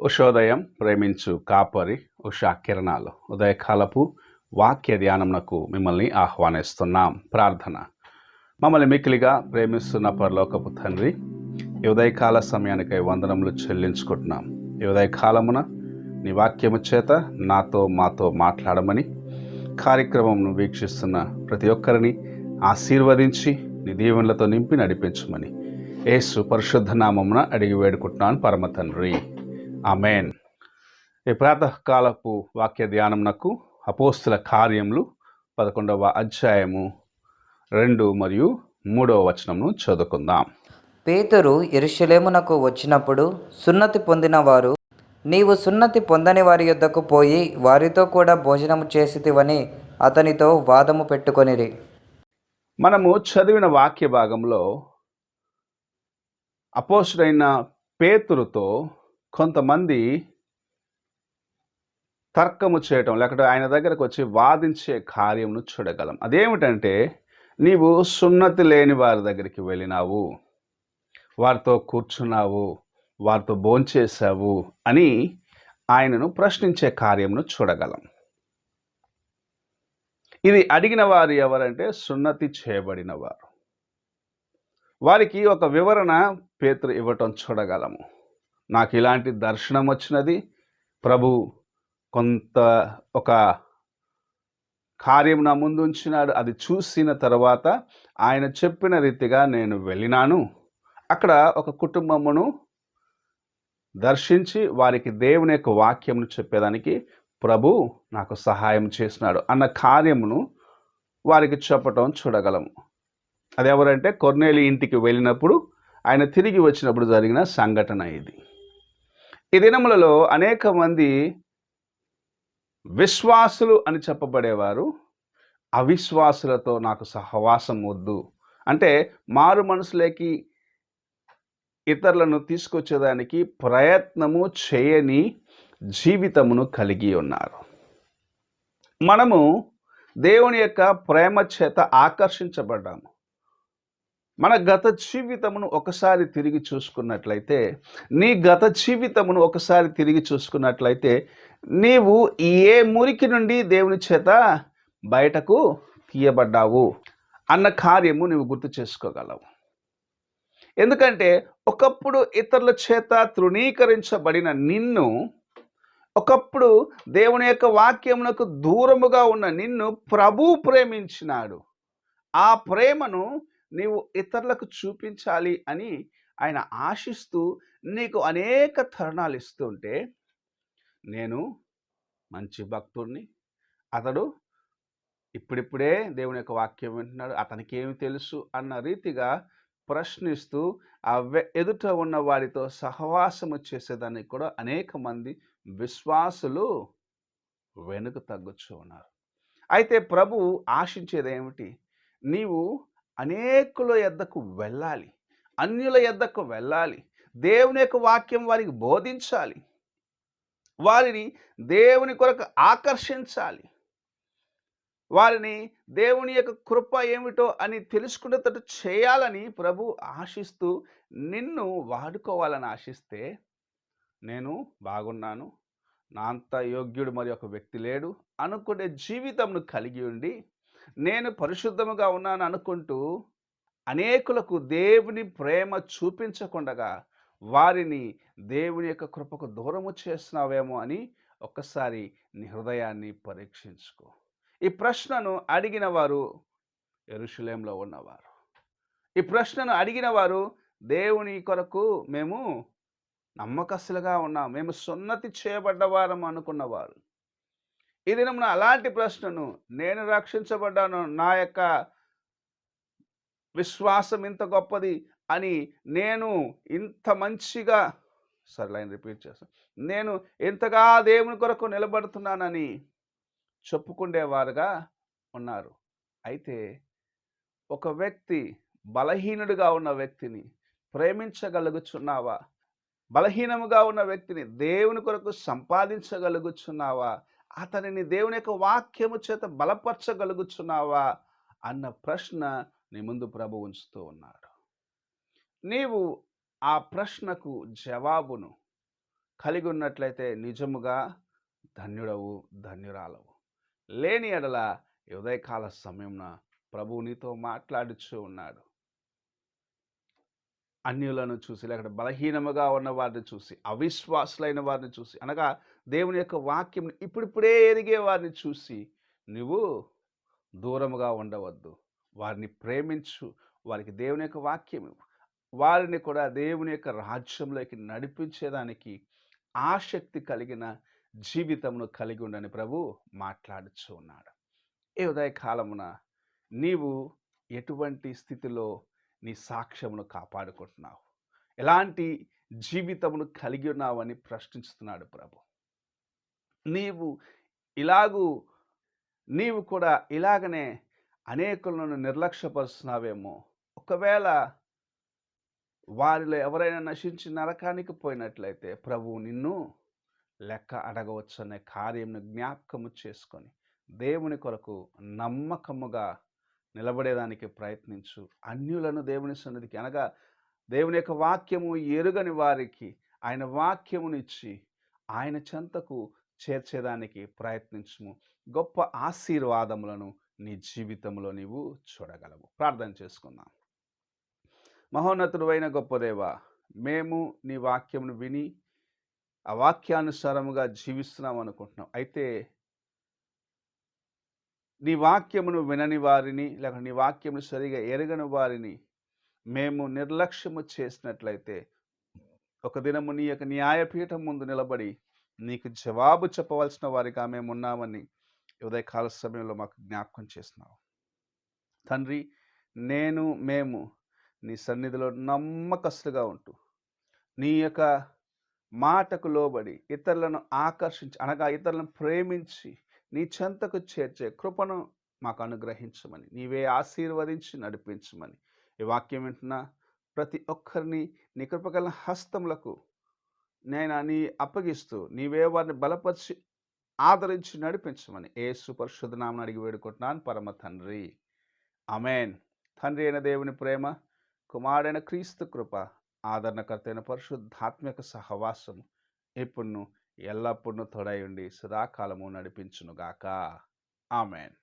ఉషోదయం ప్రేమించు కాపరి ఉషా కిరణాలు ఉదయకాలపు వాక్య ధ్యానమునకు మిమ్మల్ని ఆహ్వానిస్తున్నాం. ప్రార్థన. మమ్మల్ని మిక్కిలిగా ప్రేమిస్తున్న పరలోకపు తండ్రి, ఈ ఉదయకాల సమయానికై వందనములు చెల్లించుకుంటున్నాం. ఈ ఉదయకాలమున నీ వాక్యము చేత మాతో మాట్లాడమని, కార్యక్రమంను వీక్షిస్తున్న ప్రతి ఒక్కరిని ఆశీర్వదించి నీ దీవెనలతో నింపి నడిపించమని యేసు పరిశుద్ధ నామమున అడిగి వేడుకుంటున్నాను పరమ తండ్రి, ఆమేన్. ఈ ప్రాతకాలపు వాక్య ధ్యానమునకు అపోస్తుల కార్యములు 11వ అధ్యాయము 2 మరియు 3వ వచనమును చదువుకుందాం. పేతురు యెరూషలేమునకు వచ్చినప్పుడు సున్నతి పొందిన వారు, నీవు సున్నతి పొందని వారి యొద్దకు పోయి వారితో కూడా భోజనము చేసితివని అతనితో వాదము పెట్టుకొనిరి. మనము చదివిన వాక్య భాగంలో అపోస్తుడైన పేతురుతో కొంతమంది తర్కము చేయటం, లేకపోతే ఆయన దగ్గరకు వచ్చి వాదించే కార్యమును చూడగలం. అదేమిటంటే, నీవు సున్నతి లేని వారి దగ్గరికి వెళ్ళినావు, వారితో కూర్చున్నావు, వారితో భోంచేశావు అని ఆయనను ప్రశ్నించే కార్యమును చూడగలం. ఇది అడిగిన వారు ఎవరంటే సున్నతి చేయబడిన వారు. వారికి ఒక వివరణ పేతురు ఇవ్వటం చూడగలము. నాకు ఇలాంటి దర్శనం వచ్చినది, ప్రభు కొంత ఒక కార్యం నా ముందు ఉంచినాడు, అది చూసిన తర్వాత ఆయన చెప్పిన రీతిగా నేను వెళ్ళినాను. అక్కడ ఒక కుటుంబమును దర్శించి వారికి దేవుని యొక్క వాక్యమును చెప్పేదానికి ప్రభు నాకు సహాయం చేసినాడు అన్న కార్యమును వారికి చెప్పటం చూడగలము. అది ఎవరంటే కొర్నేలి ఇంటికి వెళ్ళినప్పుడు ఆయన తిరిగి వచ్చినప్పుడు జరిగిన సంఘటన ఇది. ఈ దినములలో అనేక మంది విశ్వాసులు అని చెప్పబడేవారు అవిశ్వాసులతో నాకు సహవాసం వద్దు అంటే మారు మనసులోకి ఇతరులను తీసుకొచ్చేదానికి ప్రయత్నము చేయని జీవితమును కలిగి ఉన్నారు. మనము దేవుని యొక్క ప్రేమ చేత ఆకర్షించబడ్డాము. మన గత జీవితమును ఒకసారి తిరిగి చూసుకున్నట్లయితే, నీ గత జీవితమును ఒకసారి తిరిగి చూసుకున్నట్లయితే, నీవు ఏ మురికి నుండి దేవుని చేత బయటకు తీయబడ్డావు అన్న కార్యము నీవు గుర్తు చేసుకోగలవు. ఎందుకంటే ఒకప్పుడు ఇతరుల చేత తృణీకరించబడిన నిన్ను, ఒకప్పుడు దేవుని యొక్క వాక్యమునకు దూరముగా ఉన్న నిన్ను ప్రభు ప్రేమించినాడు. ఆ ప్రేమను నీవు ఇతరులకు చూపించాలి అని ఆయన ఆశిస్తూ నీకు అనేక తరుణాలు ఇస్తుంటే, నేను మంచి భక్తుడిని, అతడు ఇప్పుడిప్పుడే దేవుని యొక్క వాక్యం వింటున్నాడు, అతనికి ఏమి తెలుసు అన్న రీతిగా ప్రశ్నిస్తూ ఎదుట ఉన్న వారితో సహవాసము చేసేదానికి కూడా అనేక మంది విశ్వాసులు వెనుక తగ్గుచూ ఉన్నారు. అయితే ప్రభు ఆశించేది ఏమిటి? నీవు అనేకుల యొద్దకు వెళ్ళాలి, అన్యుల యొద్దకు వెళ్ళాలి, దేవుని యొక్క వాక్యం వారికి బోధించాలి, వారిని దేవుని కొరకు ఆకర్షించాలి, వారిని దేవుని యొక్క కృప ఏమిటో అని తెలుసుకునేటట్టు చేయాలని ప్రభు ఆశిస్తూ నిన్ను వాడుకోవాలని ఆశిస్తే, నేను బాగున్నాను, నా అంత యోగ్యుడు మరి ఒక వ్యక్తి లేడు అనుకునే జీవితంను కలిగి ఉండి, నేను పరిశుద్ధముగా ఉన్నాను అనుకుంటూ అనేకులకు దేవుని ప్రేమ చూపించకుండా వారిని దేవుని యొక్క కృపకు దూరము చేస్తున్నావేమో అని ఒక్కసారి నీ హృదయాన్ని పరీక్షించుకో. ఈ ప్రశ్నను అడిగిన వారు యెరూషలేములో ఉన్నవారు. ఈ ప్రశ్నను అడిగిన వారు దేవుని కొరకు మేము నమ్మకస్తులుగా ఉన్నాం, మేము సున్నతి చేయబడ్డవారం అనుకున్నవారు. ఈ దినమున అలాంటి ప్రశ్నను, నేను రక్షించబడ్డాను, నా యొక్క విశ్వాసం ఇంత గొప్పది అని, నేను ఇంత మంచిగా రిపీట్ చేస్తాను, నేను ఇంతగా దేవుని కొరకు నిలబడుతున్నానని చెప్పుకునేవారుగా ఉన్నారు. అయితే ఒక వ్యక్తి, బలహీనుడిగా ఉన్న వ్యక్తిని ప్రేమించగలుగుచున్నావా? బలహీనముగా ఉన్న వ్యక్తిని దేవుని కొరకు సంపాదించగలుగుచున్నావా అతనిని దేవుని యొక్క వాక్యము చేత బలపరచగలుగుచున్నావా అన్న ప్రశ్న నీ ముందు ప్రభు ఉంచుతూ ఉన్నాడు. నీవు ఆ ప్రశ్నకు జవాబును కలిగి ఉన్నట్లయితే నిజముగా ధన్యుడవు, ధన్యురాలవు. లేని ఎడల ఈ ఉదయకాల సమయంన ప్రభువు నీతో మాట్లాడుచూ ఉన్నాడు. అన్యులను చూసి, లేకపోతే బలహీనముగా ఉన్న వారిని చూసి, అవిశ్వాసులైన వారిని చూసి, అనగా దేవుని యొక్క వాక్యం ఇప్పుడిప్పుడే ఎరిగే వారిని చూసి నువ్వు దూరముగా ఉండవద్దు. వారిని ప్రేమించు. వారికి దేవుని యొక్క వాక్యం ఇవ్వు. వారిని కూడా దేవుని యొక్క రాజ్యంలోకి నడిపించేదానికి ఆసక్తి కలిగిన జీవితమును కలిగి ఉండని ప్రభు మాట్లాడుచూ ఉన్నాడు. ఈ ఉదయకాలమున నీవు ఎటువంటి స్థితిలో నీ సాక్ష్యమును కాపాడుకుంటున్నావు? ఎలాంటి జీవితమును కలిగి ఉన్నావని ప్రశ్నిస్తున్నాడు ప్రభు. నీవు ఇలాగూ నీవు కూడా ఇలాగనే అనేకులను నిర్లక్ష్యపరుస్తున్నావేమో. ఒకవేళ వారిలో ఎవరైనా నశించి నరకానికి పోయినట్లయితే ప్రభువు నిన్ను లెక్క అడగవచ్చు అనే కార్యంను జ్ఞాపకము చేసుకొని దేవుని కొరకు నమ్మకముగా నిలబడేదానికి ప్రయత్నించు. అన్యులను దేవుని సన్నిధికి, అనగా దేవుని యొక్క వాక్యము ఎరుగని వారికి ఆయన వాక్యమునిచ్చి ఆయన చెంతకు చేర్చేదానికి ప్రయత్నించుము. గొప్ప ఆశీర్వాదములను నీ జీవితంలో నీవు చూడగలవు. ప్రార్థన చేసుకుందాం. మహోన్నతుడైన గొప్ప దేవా, మేము నీ వాక్యమును విని ఆ వాక్యానుసారముగా జీవిస్తున్నాం అనుకుంటున్నాం. అయితే నీ వాక్యమును వినని వారిని, లేక నీ వాక్యమును సరిగా ఎరగని వారిని మేము నిర్లక్ష్యము చేసినట్లయితే ఒక దినము నీ యొక్క న్యాయపీఠం ముందు నిలబడి నీకు జవాబు చెప్పవలసిన వారిగా మేము ఉన్నామని ఉదయకాల సమయంలో మాకు జ్ఞాపకం చేస్తున్నావు తండ్రి. మేము నీ సన్నిధిలో నమ్మకస్తులుగా ఉంటూ నీ యొక్క మాటకు లోబడి ఇతరులను ఆకర్షించి, అనగా ఇతరులను ప్రేమించి నీ చెంతకు చేర్చే కృపను మాకు అనుగ్రహించమని, నీవే ఆశీర్వదించి నడిపించమని ఈ వాక్యం వింటున్న ప్రతి ఒక్కరిని నీ కృపగల హస్తములకు నీ అప్పగిస్తూ నీవే వారిని బలపరిచి ఆదరించి నడిపించమని యేసు పరిశుద్ధ నామమున అడిగి వేడుకుంటున్నాను పరమ తండ్రి, ఆమేన్. తండ్రి అయిన దేవుని ప్రేమ, కుమారుడైన క్రీస్తు కృప, ఆదరణకర్త అయిన పరిశుద్ధాత్మిక సహవాసము ఎప్పుడును ఎల్లప్పుడూ తోడై ఉండి సదాకాలము నడిపించునుగాక. ఆమేన్.